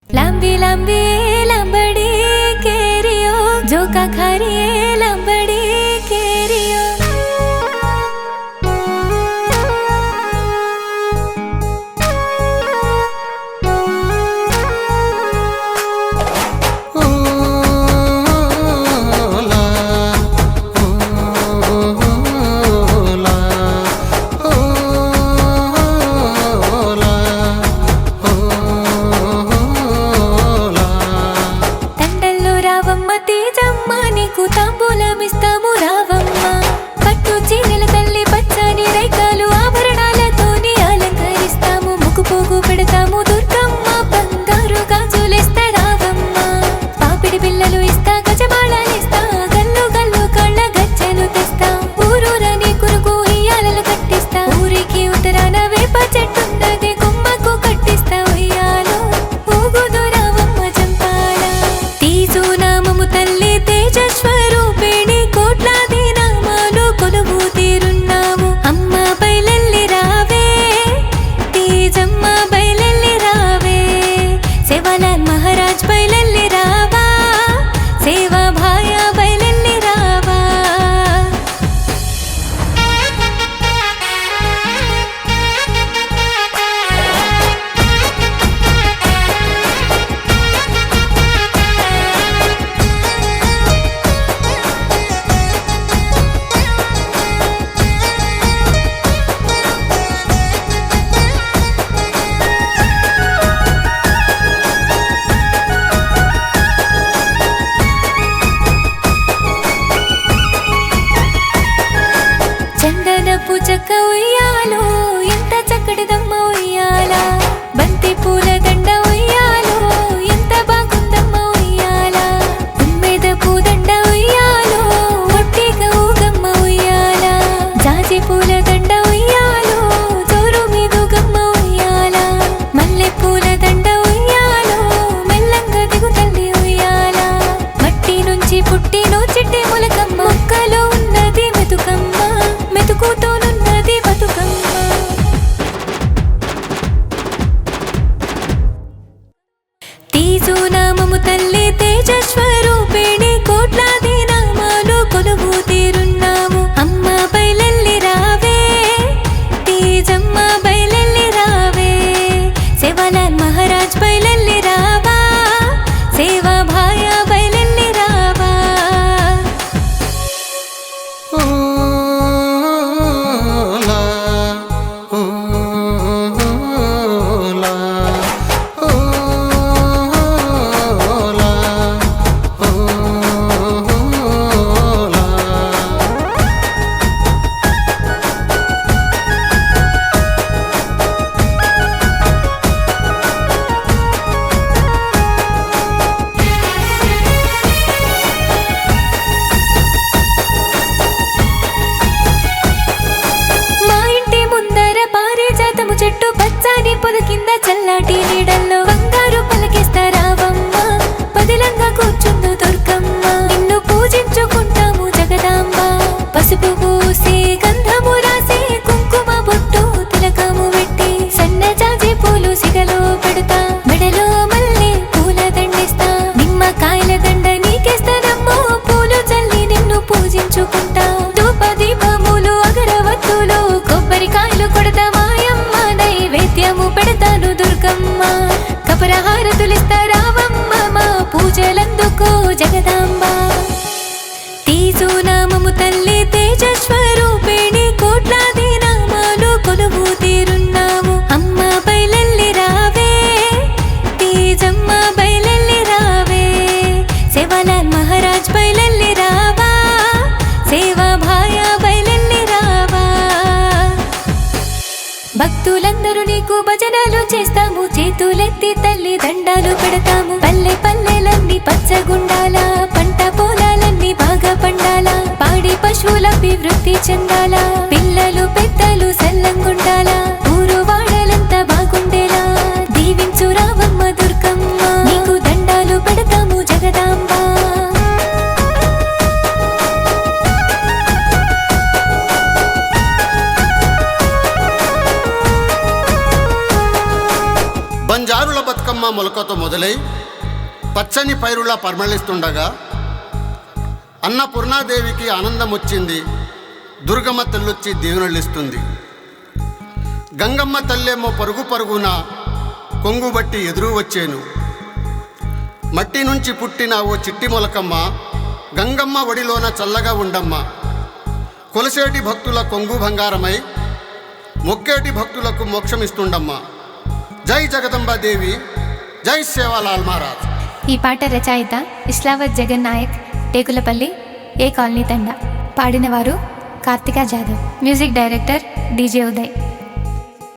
लंबी लंबी लंबड़ी केरियो जो का खरिए लंबड़ी केरियो చక్క ఉయ్యాలో ఎంత చక్కటిదమ్మ ఉయ్యాల బంతి పూల దండ ఉయ్యాలో ఎంత బాగుందమ్మ ఉయ్యాల ఉమ్మెద పూదండ ఉయ్యాలో ఒట్టిగా ఊగమ్మ ఉయ్యాల జాజి పూల దండ ఉయ్యాలో జోరు మీదుగమ్మ ఉయ్యాల మల్లె పూల దండ ఉయ్యాలో మెల్లంగా దిగు తల్లి ఉయ్యాల మట్టి నుంచి పుట్టినో చిట్టి మొలకమ్మ మొక్కలో ఉన్నది మెతుకమ్మ మెతుకుతో నామము తల్లి తేజస్వరూపిణి కోట్లాది నామాలు కొలువు తీరున్నాము అమ్మ బయలెల్లి రావే తేజమ్మ బయలెల్లి రావే సేవాలాల్ మహారాజ్ బయలెల్లి రావా సేవా భాయ బయలెల్లి రావా చెట్టు పచ్చని పొద కింద చల్లటి నీడల్లో బంగారు పలకిస్తారావమ్మ పదిలంగా కూర్చుందు దుర్గమ్మ నిన్ను పూజించుకుంటాము జగదాంబ పసుపు పూసి గంధము రాసి కుంకుమ బొట్టు తిలకము పెట్టి సన్న జాజి పూలు సిగలో పెడతా మెడలో మల్లె పూల దండిస్తా నిమ్మకాయల దండ నీకేస్తానమ్మో పూలు చల్లి నిన్ను పూజించుకుంటా ధూప దీపములు అగరవత్తులు కొబ్బరికాయలు కొడతామా నైవేద్యము పెడతాను దుర్గమ్మ కపర హారతులిస్తారావమ్మ మా పూజలందుకో జగదాంబ తీసు నామము తల్లి తేజస్వరూపిణి కోట్లాది నామాలు కొలువు తీరున్నాము అమ్మ బయలెల్లి రావే తేజమ్మ బయలెల్లి రావే సేవాలాల్ మహారాజ్ బయలెల్లి రావా సేవా భాయ బయలెల్లి రావా భక్తులందరూ నీకు భజనలు చేస్తాము చేతులెత్తి తల్లి దండాలు పెడతాము పల్లె పల్లెలన్నీ పచ్చగుండాల పంట పొలాలన్నీ బాగా పండాల పాడి పశువుల అభివృద్ధి చెందాల పిల్లలు పెద్దలు సల్లంగుండాల ఊరు వాడలంతా బాగుండేలా దీవించు రావమ్మ దుర్గమ్మ నీకు దండాలు పెడతాము జగదాంబ బంజారుల బతుకమ్మ మొలకతో మొదలై పచ్చని పైరులా పరిమళిస్తుండగా అన్నపూర్ణాదేవికి ఆనందం వచ్చింది. దుర్గమ్మ తల్లొచ్చి దీవెనలిస్తుంది. గంగమ్మ తల్లేమో పరుగు పరుగున కొంగుబట్టి ఎదురు వచ్చేను. మట్టి నుంచి పుట్టిన ఓ చిట్టి మొలకమ్మ గంగమ్మ ఒడిలోన చల్లగా ఉండమ్మ. కొలసేటి భక్తుల కొంగు బంగారమై మొక్కేటి భక్తులకు మోక్షమిస్తుండమ్మ. జై జగదంబాదేవి, జై సేవాలాల్ మహారాజ్. ఈ పాట రచయిత ఇస్లావత్ జగన్ నాయక్, టేకులపల్లి, ఏ కాలనీ తండా. పాడినవారు Karthika Jadhav. Music director DJ Uday.